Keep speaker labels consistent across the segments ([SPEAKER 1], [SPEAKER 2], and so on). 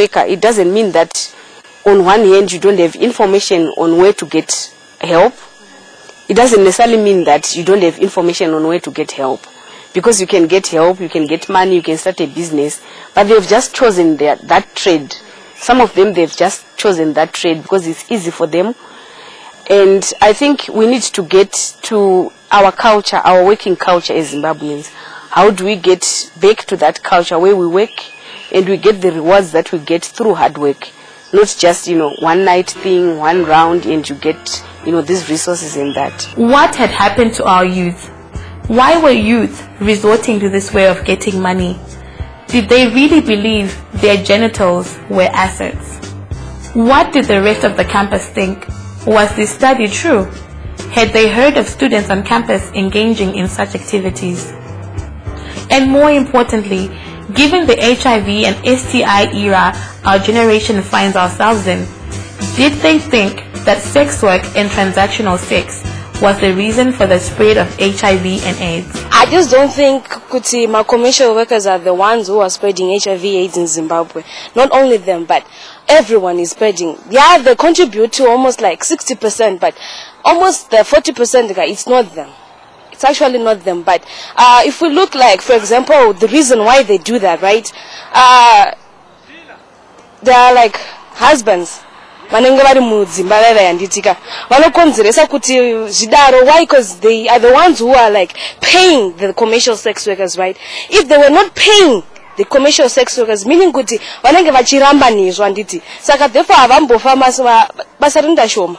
[SPEAKER 1] faker, it doesn't mean that on one hand you don't have information on where to get help. It doesn't necessarily mean that you don't have information on where to get help. Because you can get help, you can get money, you can start a business, but they've just chosen that trade. Some of them, they've just chosen that trade because it's easy for them. And I think we need to get to our culture, our working culture as Zimbabweans. How do we get back to that culture where we work and we get the rewards that we get through hard work? Not just, one night thing, one round, and you get, these resources and that.
[SPEAKER 2] What had happened to our youth? Why were youth resorting to this way of getting money? Did they really believe their genitals were assets? What did the rest of the campus think? Was this study true? Had they heard of students on campus engaging in such activities? And more importantly, given the HIV and STI era our generation finds ourselves in, did they think that sex work and transactional sex was the reason for the spread of HIV and AIDS?
[SPEAKER 3] I just don't think my commercial workers are the ones who are spreading HIV/AIDS in Zimbabwe. Not only them, but everyone is spreading. Yeah, they contribute to almost like 60%, but almost the 40%, it's not them. It's actually not them. But if we look like, for example, the reason why they do that, right? They are like husbands. Vanenge vari mudzimba yanditika vanokonzeresa kuti zvidaro. Why? Because they are the ones who are like paying the commercial sex workers, right? If they were not paying the commercial sex workers, meaning kuti vanenge vachiramba nezvo handiti, saka therefore havambofa basa rinda shoma.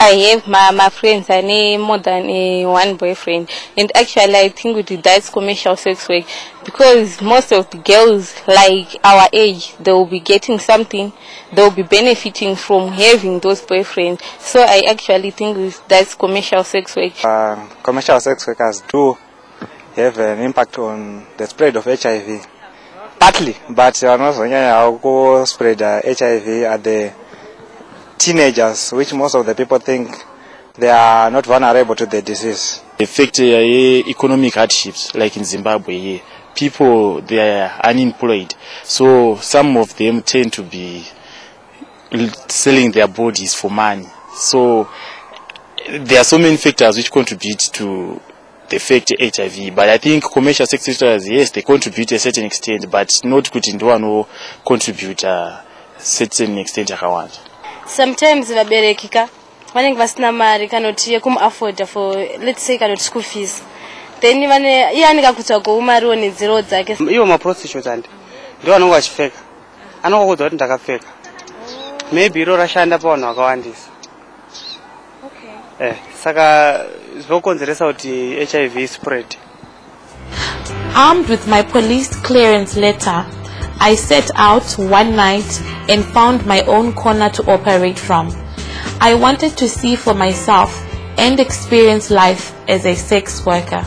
[SPEAKER 4] I have my friends, I need more than one boyfriend, and actually I think that's commercial sex work, because most of the girls like our age, they will be getting something, they will be benefiting from having those boyfriends. So I actually think that's commercial sex work.
[SPEAKER 5] Commercial sex workers do have an impact on the spread of HIV, partly, but also spread HIV at the teenagers, which most of the people think they are not vulnerable to the disease.
[SPEAKER 6] Affect economic hardships, like in Zimbabwe, people, they are unemployed, so some of them tend to be selling their bodies for money. So there are so many factors which contribute to the effect HIV, but I think commercial sex workers, yes, they contribute to a certain extent, but not good in one who contribute a certain extent.
[SPEAKER 3] Sometimes vaberekika vanenge vasina mari kanoti yekumu-afforda for, let's say, kanoti school fees, then iye anenge akutsva kuumariwo nenziro dzake.
[SPEAKER 7] Iwo maprostitute andi ndiwo anenge achipfeka, anongokudza kuti ndakapfeka, maybe iro rashanda pavanhu vakawandisa. Saka zvokonzeresa kuti HIV spread.
[SPEAKER 2] Armed with my police clearance letter, I set out one night and found my own corner to operate from. I wanted to see for myself and experience life as a sex worker.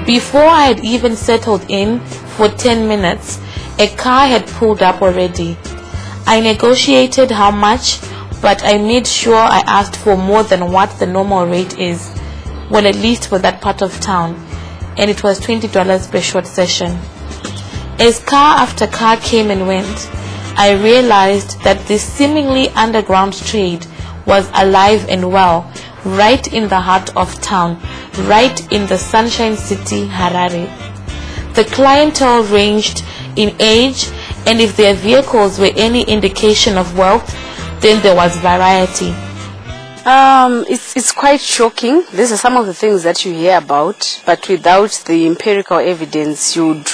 [SPEAKER 2] Before I had even settled in for 10 minutes, a car had pulled up already. I negotiated how much, but I made sure I asked for more than what the normal rate is, well, at least for that part of town, and it was $20 per short session. As car after car came and went, I realized that this seemingly underground trade was alive and well, right in the heart of town, right in the Sunshine City, Harare. The clientele ranged in age, and if their vehicles were any indication of wealth, then there was variety.
[SPEAKER 1] It's quite shocking. These are some of the things that you hear about, but without the empirical evidence, you'd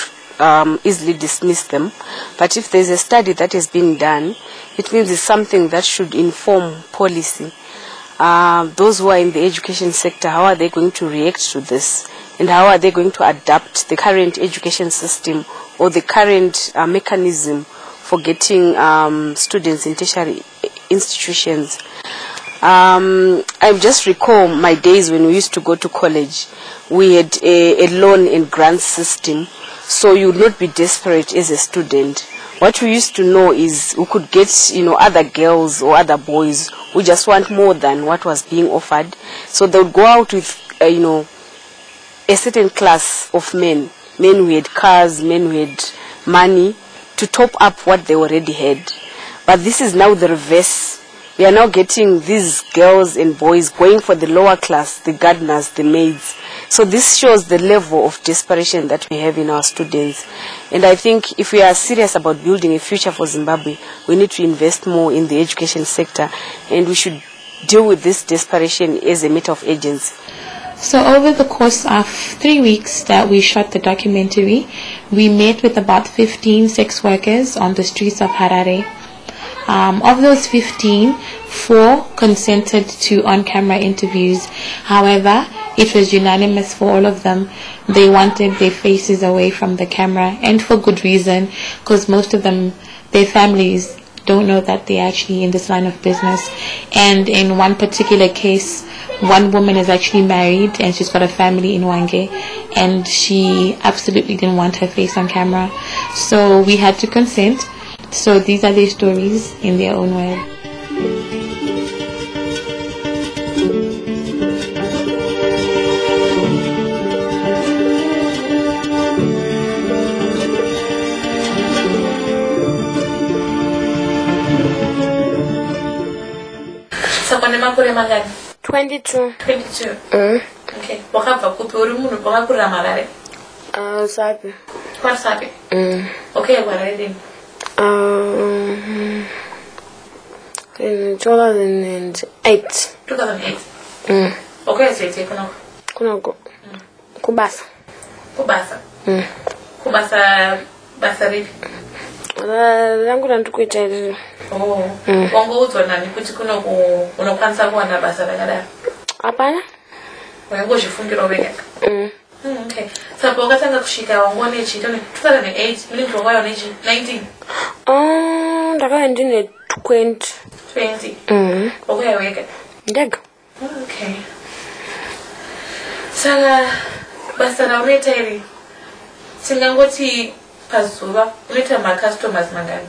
[SPEAKER 1] easily dismiss them. But if there's a study that has been done, it means it's something that should inform policy. Those who are in the education sector, how are they going to react to this? And how are they going to adapt the current education system or the current mechanism for getting students in tertiary institutions? I just recall my days when we used to go to college. We had a loan and grant system, so you would not be desperate as a student. What we used to know is we could get, other girls or other boys who just want more than what was being offered. So they would go out with, a certain class of men who had cars, men who had money, to top up what they already had. But this is now the reverse. We are now getting these girls and boys going for the lower class, the gardeners, the maids. So this shows the level of desperation that we have in our students. And I think if we are serious about building a future for Zimbabwe, we need to invest more in the education sector, and we should deal with this desperation as a matter of urgency.
[SPEAKER 2] So over the course of 3 weeks that we shot the documentary, we met with about 15 sex workers on the streets of Harare. Of those 15, 4 consented to on-camera interviews. However, it was unanimous for all of them. They wanted their faces away from the camera, and for good reason, because most of them, their families don't know that they're actually in this line of business. And in one particular case, one woman is actually married and she's got a family in Wange, and she absolutely didn't want her face on camera. So we had to consent. So these are their stories in their own way.
[SPEAKER 8] So when am I
[SPEAKER 3] 22.
[SPEAKER 8] 22. Okay. Wakava kupuri munu wakura malare.
[SPEAKER 3] Sabi.
[SPEAKER 8] Kwa sabi. Okay, what are you?
[SPEAKER 3] In 2008.
[SPEAKER 8] 2008. Okay, so it's
[SPEAKER 3] Kunako. Kubasa.
[SPEAKER 8] Kubasa. Kubasa basari.
[SPEAKER 3] Langu nandukuita hivi.
[SPEAKER 8] Oh. Wango uzona ni kuti kuno unokwanisa kuwana basa rakadaro.
[SPEAKER 3] Hapana.
[SPEAKER 8] Wango zvifungira wega. Okay. So wakatanga kusvika wangone chito 2008 mili mtongo yaone 19.
[SPEAKER 3] Ndakaya ndine 20.
[SPEAKER 8] 20. Okay, wega.
[SPEAKER 3] Ndega.
[SPEAKER 8] Okay. Saka basa rauneta iri. Singangoti pazuva unoita ma-customers mangani?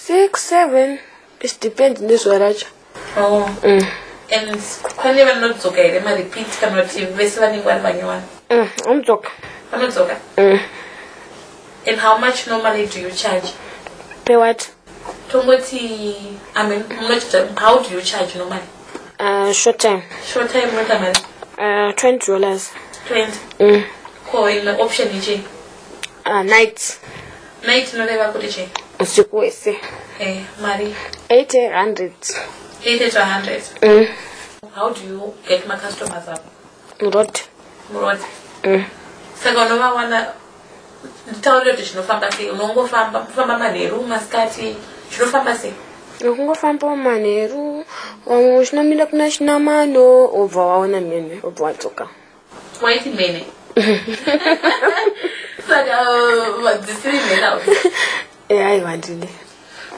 [SPEAKER 3] 6, 7. It depends ndizwa racho.
[SPEAKER 8] Oh. And pane vanodzoka here ma-repeat kana kuti vese vanenge vari vanyowani?
[SPEAKER 3] Vanodzoka.
[SPEAKER 8] Vanodzoka? And how much normally do you charge?
[SPEAKER 3] Pay what?
[SPEAKER 8] Tongoti, I mean, how do you charge normally?
[SPEAKER 3] Short time.
[SPEAKER 8] Short time, what am I?
[SPEAKER 3] $20.
[SPEAKER 8] 20? Ko in the option ichi?
[SPEAKER 3] Night.
[SPEAKER 8] Night no never kuti chi?
[SPEAKER 3] Usiku wese.
[SPEAKER 8] Mari?
[SPEAKER 3] 80, 100.
[SPEAKER 8] 80 to 100? How do you get my customers up?
[SPEAKER 3] Murod.
[SPEAKER 8] Saka unova wana tauri kuti zvinofamba sei? Unongofamba manheru masikati zvinofamba sei?
[SPEAKER 3] Ukungofamba manheru, vamwe uchinomira kuna Chinamano, obva waona mhene, obva wadzoka.
[SPEAKER 8] Waiti mhene? Saka dzisiri mhene auti?
[SPEAKER 3] Aiwa ndine.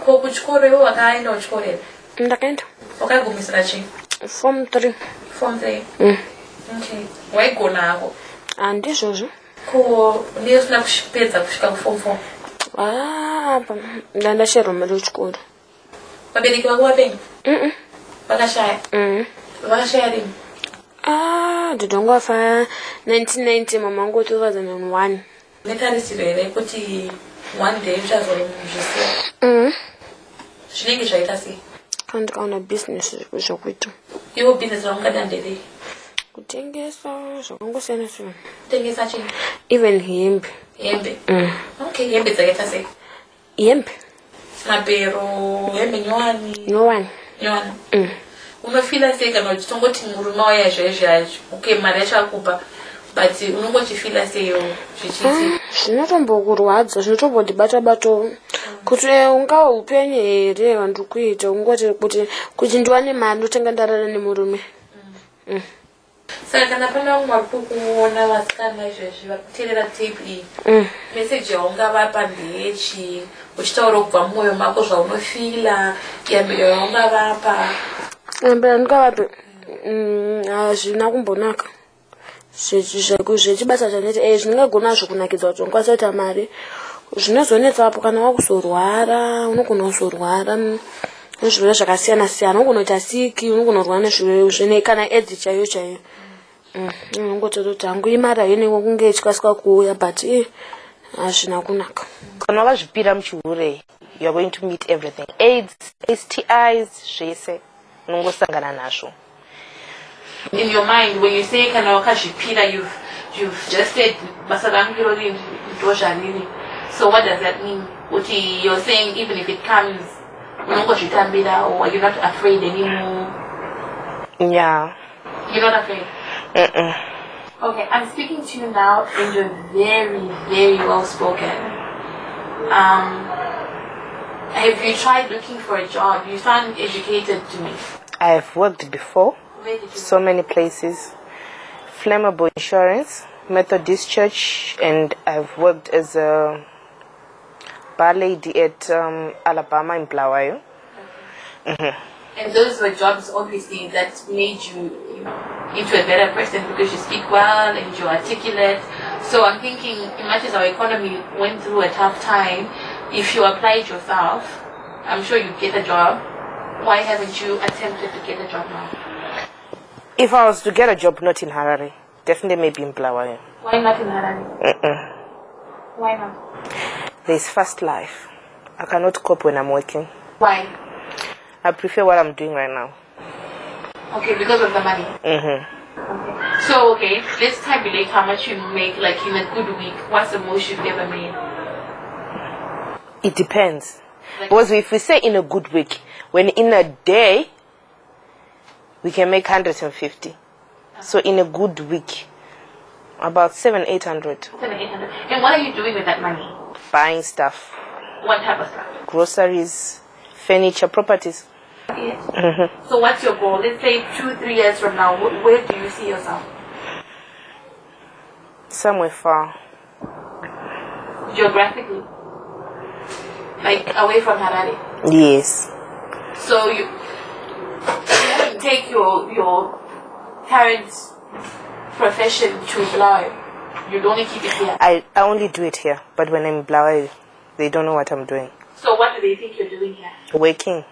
[SPEAKER 8] Ko kuchikoro iwe wakaenda kuchikoro here?
[SPEAKER 3] Ndakaenda.
[SPEAKER 8] Wakagumisira chii?
[SPEAKER 3] Form 3.
[SPEAKER 8] Form 3? Okay. Waigona hako?
[SPEAKER 3] Handizvozvo.
[SPEAKER 8] Ko ndiye usina kupedza kusvika kuform 4?
[SPEAKER 3] Ndandashairwa mari wechikoro.
[SPEAKER 8] Vabereki vako vapenga? Vakashaya? Vakashaya rini?
[SPEAKER 3] Dhodha wangu wafa 1990, mama wangu 2001.
[SPEAKER 8] Netarisiro here kuti one day uchazozvisiya? Zvinenge zvaita sei?
[SPEAKER 3] Kana ndikaona business zvokuita.
[SPEAKER 8] Iwo business raungada nderei?
[SPEAKER 3] Kutengesa zvakangosiyana siyana.
[SPEAKER 8] Kutengesa chii?
[SPEAKER 3] Even hembe.
[SPEAKER 8] Hembe? Okay, hembe dzakaita sei?
[SPEAKER 3] Hembe?
[SPEAKER 8] Mapero, hembe nyowani?
[SPEAKER 3] Nyowani.
[SPEAKER 8] Nyowani? Unofila sei kana uchitongoti murume wauya zvaizvo? Okay, mari yacho akupa. But unongochifila seiwo zvichiti?
[SPEAKER 3] Zvinotombokurwadza, zvinotombondibata-bato. Kuti ungava upenyu here vandikuita, ungoti kuti ndiwane mari ndotenga ndarara nemurume.
[SPEAKER 8] Saka kana pana vamwe vari kukuona vasikana izvezvi vari kuteerera tape iyi, meseji yaungavapa ndeyechi? Uchitaura kubva mumwoyo mako zvaunofila, yambiro yaungavapa?
[SPEAKER 3] Yambiro yandingavape hazvina kumbonaka. Zvechibasa chaneti zvingagona zvokunakidza kuti ungakwanisa kuita mari. Zvinozonetsa apo kana wakuzorwara, unogona kuzorwara nezvirwere zvakasiyana siyana, unogona kuita siki, unogona kurwara nezvirwere zvine kana AIDS chaiyo. Unongototi kuti hangu imari haine kunge ichikasika kuuya, but Ashina kunaka.
[SPEAKER 9] You're going to meet everything. AIDS, STIs, zvese. Nongosangana nasho.
[SPEAKER 8] In your mind, when you say Kanawakashipira, you've just said Basarangiroli Dojanini. So what does that mean? You're saying even if it comes, or you're not afraid anymore?
[SPEAKER 9] Yeah.
[SPEAKER 8] You're not afraid? Okay, I'm speaking to you now and you're very, very well spoken. Have you tried looking for a job? You sound educated to me.
[SPEAKER 9] I have worked before.
[SPEAKER 8] Where did you
[SPEAKER 9] so many places. Flammable Insurance, Methodist Church, and I've worked as a bar lady at Alabama in Blawayo.
[SPEAKER 8] And those were jobs, obviously, that made you into a better person because you speak well and you're articulate. So I'm thinking, as much as our economy went through a tough time, if you applied yourself, I'm sure you'd get a job. Why haven't you attempted to get a job now?
[SPEAKER 9] If I was to get a job not in Harare, definitely maybe in Blawayo.
[SPEAKER 8] Why not in Harare? Why not?
[SPEAKER 9] There's fast life. I cannot cope when I'm working.
[SPEAKER 8] Why?
[SPEAKER 9] I prefer what I'm doing right now.
[SPEAKER 8] Okay, because of the money? Okay. So, okay, let's tabulate how much you make, like in a good week. What's the most you've ever made?
[SPEAKER 9] It depends. Because if we say in a good week, when in a day, we can make 150. So in a good week, about 700-800.
[SPEAKER 8] 700-800. And what are you doing with that money?
[SPEAKER 9] Buying stuff.
[SPEAKER 8] What type of stuff?
[SPEAKER 9] Groceries, furniture, properties.
[SPEAKER 8] Yes. So what's your goal? Let's say 2-3 years from now, where do you see yourself?
[SPEAKER 9] Somewhere far.
[SPEAKER 8] Geographically? Like away from Harare?
[SPEAKER 9] Yes.
[SPEAKER 8] So you take your current profession to Blawayo. You'd only keep it here?
[SPEAKER 9] I only do it here. But when I'm in Blawayo, they don't know what I'm doing.
[SPEAKER 8] So what do they think you're doing here?
[SPEAKER 9] Working.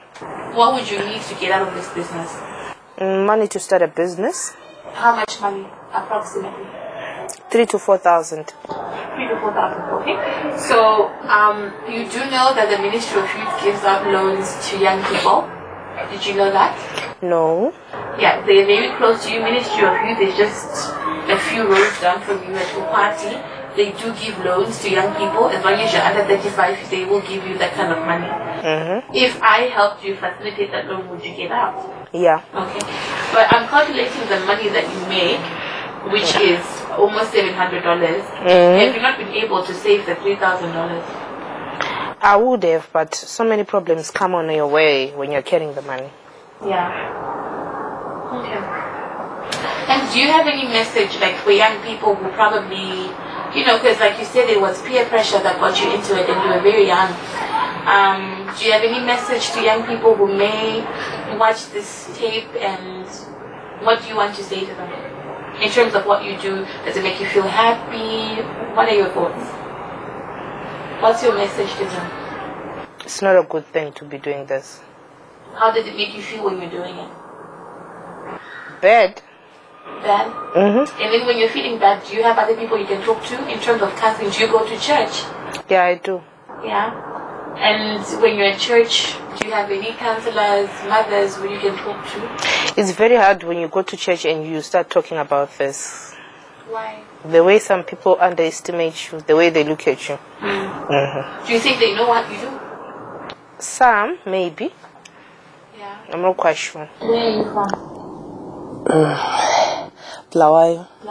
[SPEAKER 8] What would you need to get out of this business?
[SPEAKER 9] Money to start a business.
[SPEAKER 8] How much money, approximately?
[SPEAKER 9] 3,000 to 4,000.
[SPEAKER 8] 3,000 to 4,000, okay. So, you do know that the Ministry of Youth gives out loans to young people? Did you know that?
[SPEAKER 9] No.
[SPEAKER 8] Yeah, they're very close to you. Ministry of Youth is just a few roads down from you at Upati. They do give loans to young people. As long as you're under 35, they will give you that kind of money. If I helped you facilitate that loan, would you get out?
[SPEAKER 9] Yeah.
[SPEAKER 8] Okay. But I'm calculating the money that you make, which is almost $700. Have you not been able to save the $3,000?
[SPEAKER 9] I would have, but so many problems come on your way when you're carrying the money.
[SPEAKER 8] Yeah. Okay. And do you have any message, like, for young people who probably, because like you said, it was peer pressure that got you into it and you were very young. Do you have any message to young people who may watch this tape, and what do you want to say to them? In terms of what you do, does it make you feel happy? What are your thoughts? What's your message to them?
[SPEAKER 9] It's not a good thing to be doing this.
[SPEAKER 8] How did it make you feel when you're doing it?
[SPEAKER 9] Bad.
[SPEAKER 8] Bad? And then when you're feeling bad, do you have other people you can talk to in terms of counseling? Do you go to church?
[SPEAKER 9] Yeah, I do.
[SPEAKER 8] Yeah? And when you're at church, do you have any counselors, mothers who you can talk to?
[SPEAKER 9] It's very hard when you go to church and you start talking about this.
[SPEAKER 8] Why?
[SPEAKER 9] The way some people underestimate you, the way they look at you.
[SPEAKER 8] Do you think they know what you do?
[SPEAKER 9] Some, maybe.
[SPEAKER 8] Yeah.
[SPEAKER 9] I'm not quite sure.
[SPEAKER 8] Where are you from?
[SPEAKER 9] Blawayo.